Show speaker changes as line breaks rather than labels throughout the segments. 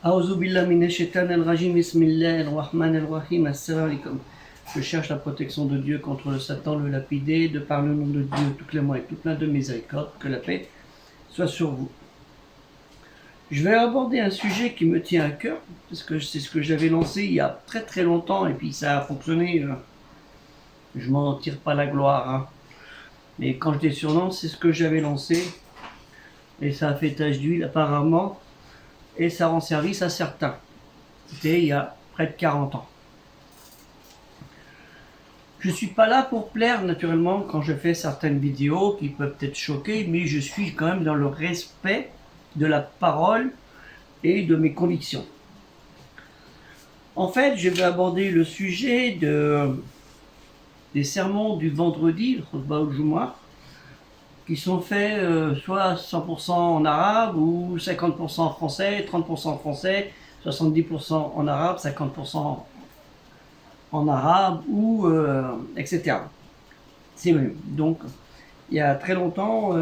A'udhu billahi minash shaitanir rajim, bismillahir rahmanir rahim, assalamu alaikum. Je cherche la protection de Dieu contre le Satan, le lapidé, de par le nom de Dieu, tout clément et tout plein de miséricorde, que la paix soit sur vous. Je vais aborder un sujet qui me tient à cœur, parce que c'est ce que j'avais lancé il y a très très longtemps, et puis ça a fonctionné, je m'en tire pas la gloire, hein. Mais quand je dis surnom, c'est ce que j'avais lancé, et ça a fait tache d'huile apparemment, et ça rend service à certains. C'était il y a près de 40 ans. Je ne suis pas là pour plaire naturellement quand je fais certaines vidéos qui peuvent être choquer, mais je suis quand même dans le respect de la parole et de mes convictions. En fait, je vais aborder le sujet des sermons du vendredi, le khutbah al-Jumu'ah, qui sont faits soit 100% en arabe ou 50% en français, 30% en français, 70% en arabe, 50% en arabe, ou etc. C'est même. Donc, il y a très longtemps,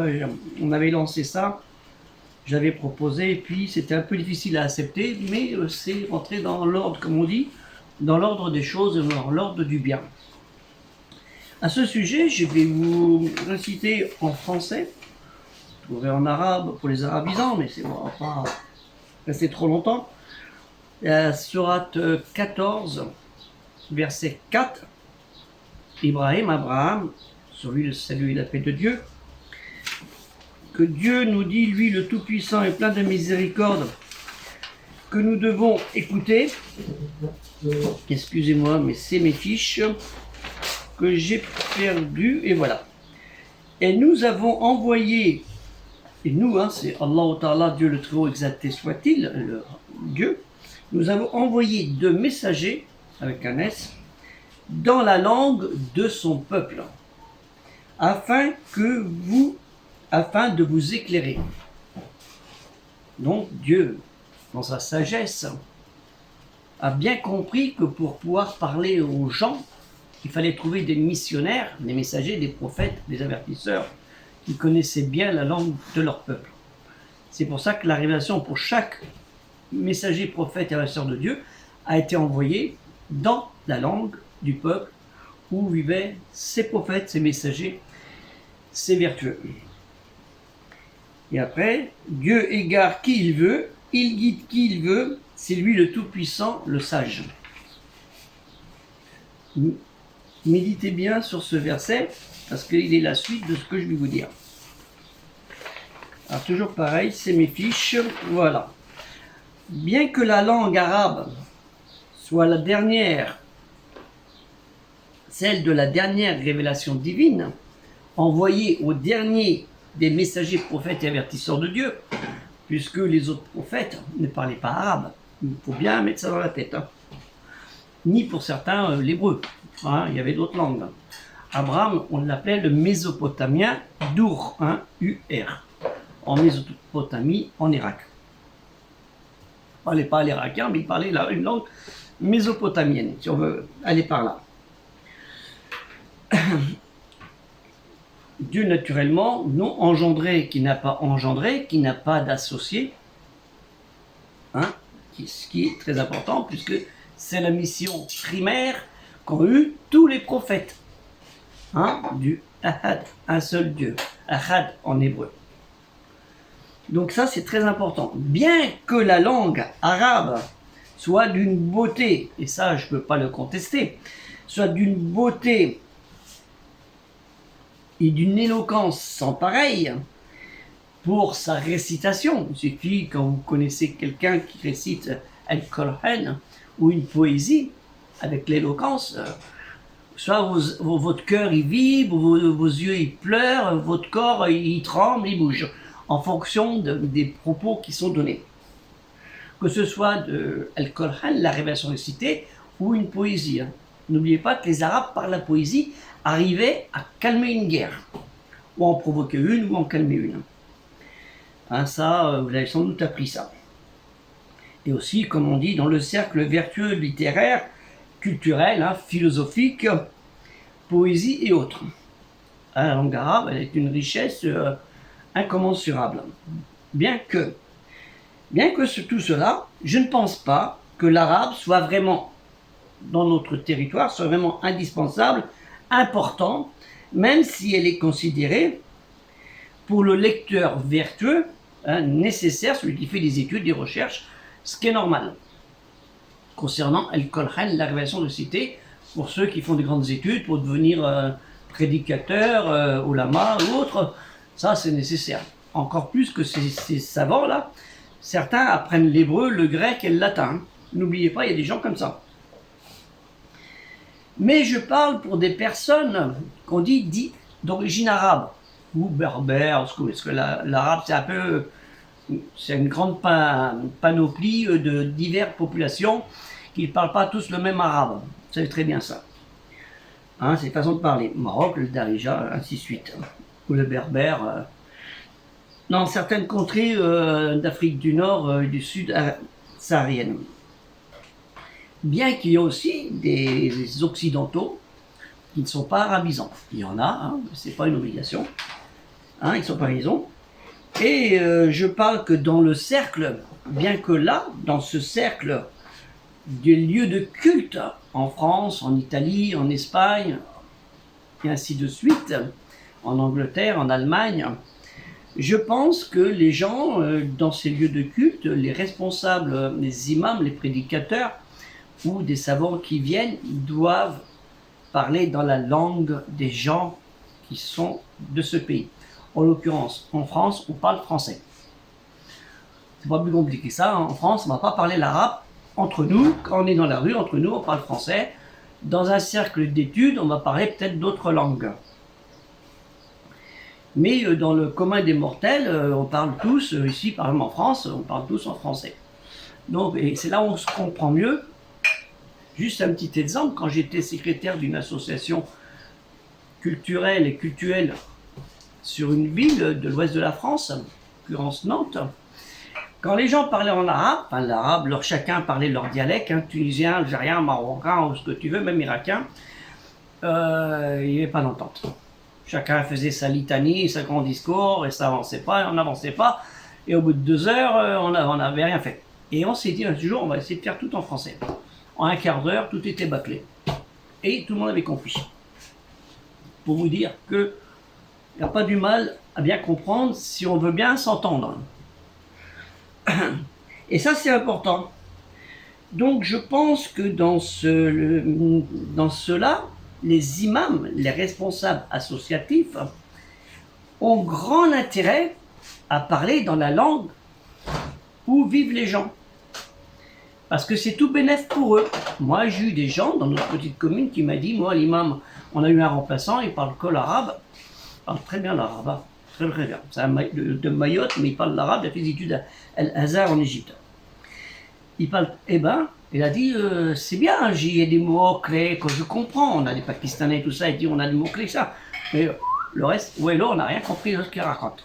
on avait lancé ça, j'avais proposé, et puis c'était un peu difficile à accepter, mais c'est rentré dans l'ordre, comme on dit, dans l'ordre des choses, dans l'ordre du bien. À ce sujet, je vais vous réciter en français, je trouverai en arabe pour les arabisants, mais on ne va pas rester trop longtemps. La sourate 14, verset 4, Abraham, sur lui le salut et la paix de Dieu, que Dieu nous dit, lui le Tout-Puissant et plein de miséricorde, que nous devons écouter. Excusez-moi, mais c'est mes fiches que j'ai perdu, et voilà. Et nous avons envoyé, et nous, c'est Allah Ta'ala, Dieu le Très-Haut, exalté soit-il, le Dieu, nous avons envoyé deux messagers, avec un S, dans la langue de son peuple, afin de vous éclairer. Donc Dieu, dans sa sagesse, a bien compris que pour pouvoir parler aux gens, il fallait trouver des missionnaires, des messagers, des prophètes, des avertisseurs, qui connaissaient bien la langue de leur peuple. C'est pour ça que la révélation pour chaque messager, prophète et avertisseur de Dieu a été envoyée dans la langue du peuple où vivaient ces prophètes, ces messagers, ces vertueux. Et après, Dieu égare qui il veut, il guide qui il veut, c'est lui le Tout-Puissant, le Sage. Méditez bien sur ce verset, parce qu'il est la suite de ce que je vais vous dire. Alors toujours pareil, c'est mes fiches, voilà. Bien que la langue arabe soit la dernière, celle de la dernière révélation divine, envoyée au dernier des messagers, prophètes et avertisseurs de Dieu, puisque les autres prophètes ne parlaient pas arabe. Il faut bien mettre ça dans la tête. Ni pour certains l'hébreu. Il y avait d'autres langues. Abraham, on l'appelait le mésopotamien d'Ur, U-R, en Mésopotamie, en Irak. Il ne parlait pas l'irakien, mais il parlait une langue mésopotamienne, si on veut aller par là. Dieu, naturellement, non engendré, qui n'a pas d'associé, ce qui est très important, puisque c'est la mission primaire qu'ont eu tous les prophètes, du Ahad, un seul Dieu, Ahad en hébreu. Donc ça, c'est très important. Bien que la langue arabe soit d'une beauté, et ça, je ne peux pas le contester, soit d'une beauté et d'une éloquence sans pareil pour sa récitation. Il suffit, quand vous connaissez quelqu'un qui récite Al-Qur'an ou une poésie avec l'éloquence, soit votre cœur il vibre, vos yeux ils pleurent, votre corps il tremble, il bouge, en fonction des propos qui sont donnés. Que ce soit de Al-Qur'an, la révélation récitée, ou une poésie. N'oubliez pas que les Arabes, par la poésie, arrivaient à calmer une guerre, ou en provoquer une, ou en calmer une. Ça, vous avez sans doute appris ça. Et aussi, comme on dit, dans le cercle vertueux littéraire, culturel, philosophique, poésie et autres. La langue arabe, elle est une richesse incommensurable. Bien que Bien que tout cela, je ne pense pas que l'arabe soit vraiment, dans notre territoire, soit vraiment indispensable, important, même si elle est considérée pour le lecteur vertueux, hein, nécessaire, celui qui fait des études, des recherches, ce qui est normal. Concernant Al-Kolhan, la révélation de cité, pour ceux qui font de grandes études, pour devenir prédicateur, ulama ou autre, ça c'est nécessaire. Encore plus que ces savants-là, certains apprennent l'hébreu, le grec et le latin. N'oubliez pas, il y a des gens comme ça. Mais je parle pour des personnes qu'on dit d'origine arabe ou berbère, parce que l'arabe c'est un peu, c'est une grande panoplie de diverses populations qui ne parlent pas tous le même arabe. Vous savez très bien ça. Hein, c'est une façon de parler. Maroc, le Darija, ainsi de suite. Ou le berbère. Dans certaines contrées d'Afrique du Nord, du Sud saharienne. Bien qu'il y ait aussi des occidentaux qui ne sont pas arabisants. Il y en a, hein, c'est pas une obligation. Hein, ils ne sont pas arabisants. Et je parle que dans le cercle, bien que là, dans ce cercle des lieux de culte, en France, en Italie, en Espagne, et ainsi de suite, en Angleterre, en Allemagne, je pense que les gens dans ces lieux de culte, les responsables, les imams, les prédicateurs, ou des savants qui viennent, doivent parler dans la langue des gens qui sont de ce pays. En l'occurrence, en France, on parle français. C'est pas plus compliqué que ça. En France, on ne va pas parler l'arabe entre nous. Quand on est dans la rue, entre nous, on parle français. Dans un cercle d'études, on va parler peut-être d'autres langues. Mais dans le commun des mortels, on parle tous, ici par exemple en France, on parle tous en français. Donc, et c'est là où on se comprend mieux. Juste un petit exemple, quand j'étais secrétaire d'une association culturelle et cultuelle sur une ville de l'ouest de la France, en l'occurrence Nantes, quand les gens parlaient en arabe, enfin l'arabe, chacun parlait leur dialecte, hein, tunisien, algérien, marocain, ou ce que tu veux, même irakien, il n'y avait pas d'entente. Chacun faisait sa litanie, sa grand discours, et ça avançait pas, on n'avançait pas, et au bout de 2 heures, on n'avait rien fait. Et on s'est dit un jour, on va essayer de faire tout en français. En un quart d'heure, tout était bâclé. Et tout le monde avait compris. Pour vous dire qu'il n'y a pas du mal à bien comprendre si on veut bien s'entendre. Et ça, c'est important. Donc, je pense que dans cela, les imams, les responsables associatifs, ont grand intérêt à parler dans la langue où vivent les gens. Parce que c'est tout bénef pour eux. Moi, j'ai eu des gens dans notre petite commune qui m'ont dit, moi, l'imam, on a eu un remplaçant, il parle que l'arabe. Il parle très bien l'arabe, hein. Très très bien. C'est un de Mayotte, mais il parle l'arabe, il a fait des études à Al-Azhar en Égypte. Il parle, il a dit, c'est bien, il y a des mots-clés que je comprends. On a des Pakistanais et tout ça, il dit, on a des mots-clés, ça. Mais le reste, où est là, on n'a rien compris de ce qu'il raconte.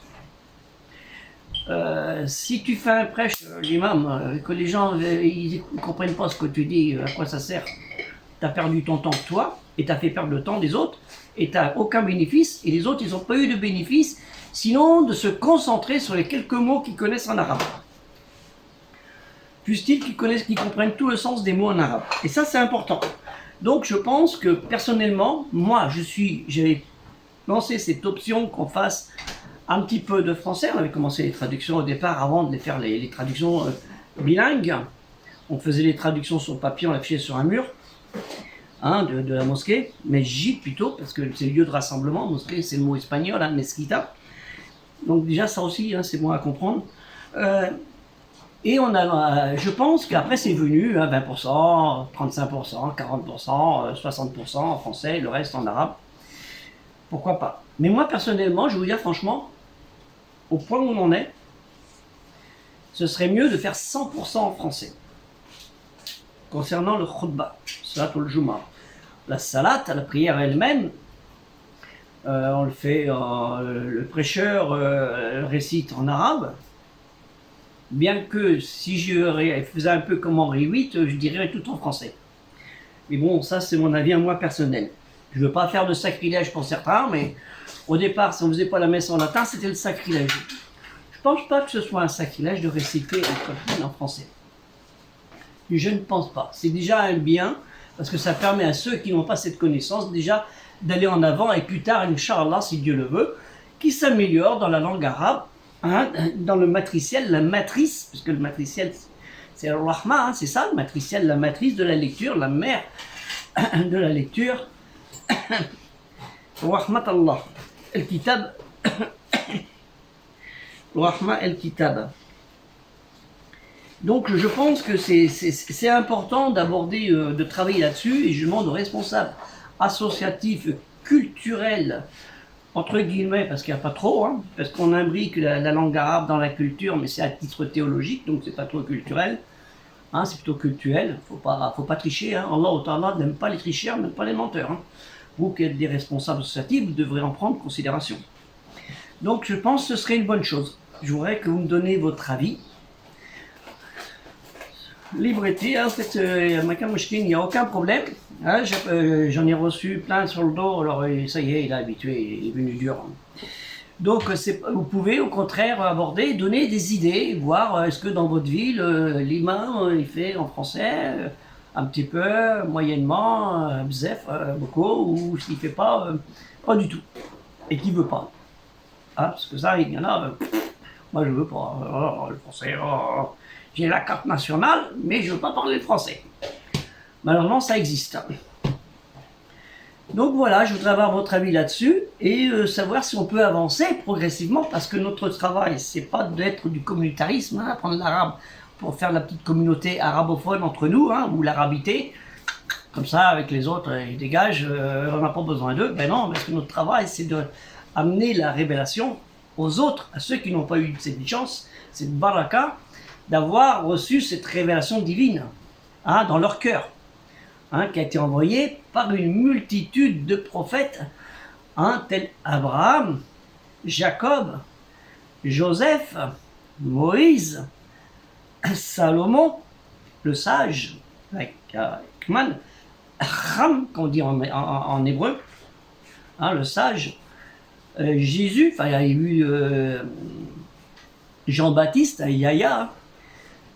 Si tu fais un prêche, l'imam, que les gens ils ne comprennent pas ce que tu dis, à quoi ça sert, tu as perdu ton temps toi, et tu as fait perdre le temps des autres, et tu n'as aucun bénéfice, et les autres, ils n'ont pas eu de bénéfice, sinon de se concentrer sur les quelques mots qu'ils connaissent en arabe. Puisse-t-il qu'ils comprennent tout le sens des mots en arabe. Et ça, c'est important. Donc, je pense que, personnellement, moi, j'ai lancé cette option qu'on fasse un petit peu de français. On avait commencé les traductions au départ avant de les faire les traductions bilingues. On faisait les traductions sur papier, on l'affichait sur un mur hein, de la mosquée, mesjid plutôt, parce que c'est le lieu de rassemblement. Mosquée, c'est le mot espagnol, hein, mesquita. Donc déjà, ça aussi, hein, c'est bon à comprendre. Et je pense qu'après c'est venu hein, 20%, 35%, 40%, 60% en français, le reste en arabe. Pourquoi pas? Mais moi personnellement, je vais vous dire franchement, au point où on en est, ce serait mieux de faire 100% en français. Concernant le khutbah, salat ou le juma. La salat, la prière elle-même, on le fait, le prêcheur récite en arabe. Bien que si je faisais un peu comme Henri VIII, je dirais tout en français. Mais bon, ça c'est mon avis à moi personnel. Je ne veux pas faire de sacrilège pour certains, mais au départ, si on ne faisait pas la messe en latin, c'était le sacrilège. Je pense pas que ce soit un sacrilège de réciter Al-Qur'an en français. Je ne pense pas. C'est déjà un bien, parce que ça permet à ceux qui n'ont pas cette connaissance déjà d'aller en avant et plus tard, Inch'Allah, si Dieu le veut, qui s'améliorent dans la langue arabe, hein, dans le matriciel, la matrice, parce que le matriciel, c'est le Rahma, hein, c'est ça, le matriciel, la matrice de la lecture, la mère de la lecture. Rahmat Allah, al-kitab, Rahma al-kitab. Donc je pense que c'est important d'aborder, de travailler là-dessus, et je demande aux responsables associatifs, culturels, entre guillemets, parce qu'il n'y a pas trop, hein, parce qu'on imbrique la langue arabe dans la culture, mais c'est à titre théologique, donc c'est pas trop culturel, hein, c'est plutôt culturel, faut pas tricher, hein. Allah Ta'ala n'aime pas les tricheurs, n'aime pas les menteurs, hein. Vous qui êtes des responsables associatifs, vous devrez en prendre considération. Donc je pense que ce serait une bonne chose. Je voudrais que vous me donniez votre avis. Libreté, hein, en fait, il n'y a aucun problème. Hein, j'en ai reçu plein sur le dos, alors ça y est, il est habitué, il est venu dur. Donc vous pouvez au contraire aborder, donner des idées, voir est-ce que dans votre ville, l'imam il fait en français, un petit peu, moyennement, bzef, beaucoup, ou s'il ne fait pas du tout, et qui ne veut pas. Hein, parce que ça, il y en a, moi je ne veux pas, le français, j'ai la carte nationale, mais je ne veux pas parler le français. Malheureusement, ça existe. Donc voilà, je voudrais avoir votre avis là-dessus et savoir si on peut avancer progressivement, parce que notre travail, c'est pas d'être du communautarisme, hein, apprendre l'arabe pour faire la petite communauté arabophone entre nous, hein, ou l'arabité, comme ça avec les autres, ils dégagent, on n'a pas besoin d'eux. Ben non, parce que notre travail, c'est d'amener la révélation aux autres, à ceux qui n'ont pas eu cette chance, cette baraka, d'avoir reçu cette révélation divine, hein, dans leur cœur. Hein, qui a été envoyé par une multitude de prophètes, hein, tels Abraham, Jacob, Joseph, Moïse, Salomon, le sage, Kman, Cham, qu'on dit en hébreu, hein, le sage, Jésus, enfin il y a eu Jean-Baptiste, Yahya,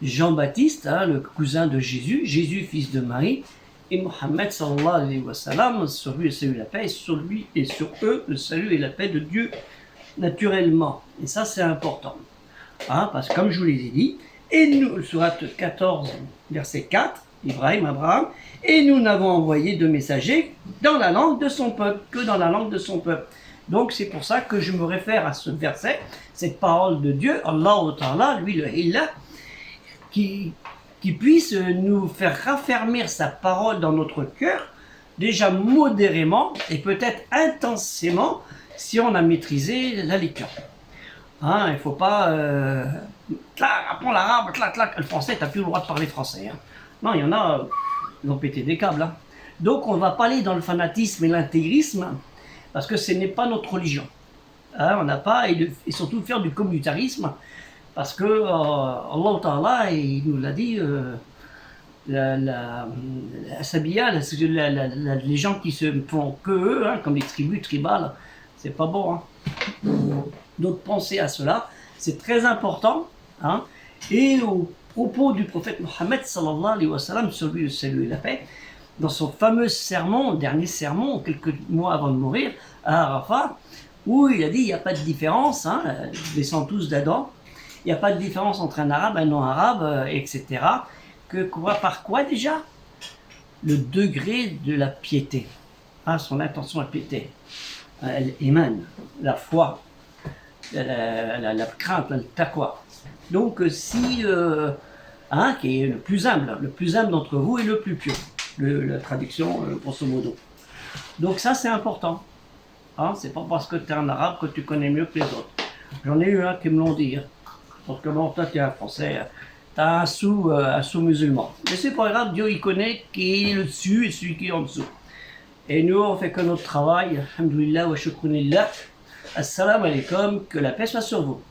Jean-Baptiste, hein, le cousin de Jésus, Jésus fils de Marie, et Mohammed sallallahu alayhi wa sallam, sur lui le salut et la paix, et sur lui et sur eux le salut et la paix de Dieu naturellement. Et ça c'est important, hein, parce que comme je vous l'ai dit, et nous, Sourate 14, verset 4, Abraham, et nous n'avons envoyé de messagers dans la langue de son peuple, que dans la langue de son peuple. Donc c'est pour ça que je me réfère à ce verset, cette parole de Dieu, Allah Ta'ala, lui le Hillah, qui puisse nous faire raffermir sa parole dans notre cœur, déjà modérément et peut-être intensément si on a maîtrisé la lecture. Hein, il ne faut pas apprends l'arabe, le français, tu n'as plus le droit de parler français. Hein. Non, il y en a, ils ont pété des câbles. Hein. Donc on ne va pas aller dans le fanatisme et l'intégrisme, parce que ce n'est pas notre religion. Hein, on n'a pas, et surtout faire du communautarisme, parce que Allah Ta'ala, il nous l'a dit, la Sabiya, les gens qui se font que eux, hein, comme les tribus tribales, c'est pas bon. Hein. Donc pensez à cela, c'est très important. Hein. Et au propos du prophète Mohammed sallallahu alayhi wa sallam, sur lui le salut et la paix, dans son fameux sermon, dernier sermon, quelques mois avant de mourir, à Arafat, où il a dit il n'y a pas de différence, hein, descend tous d'Adam. Il n'y a pas de différence entre un arabe, un non-arabe, etc. Par quoi déjà? Le degré de la piété. Ah, son intention à piété. Elle émane, la foi, la crainte, le taqwa. Donc si, hein, qui est le plus humble d'entre vous est le plus pieux. La traduction, grosso modo. Donc ça c'est important. Hein, c'est pas parce que tu es un arabe que tu connais mieux que les autres. J'en ai eu un qui me l'ont dit. Hein. Parce que bon, toi tu es un français, tu as un sous-musulman. Mais c'est pas grave, Dieu il connaît qui est le dessus et celui qui est en dessous. Et nous on fait que notre travail. Alhamdulillah wa shukranillah. Assalamu alaikum, que la paix soit sur vous.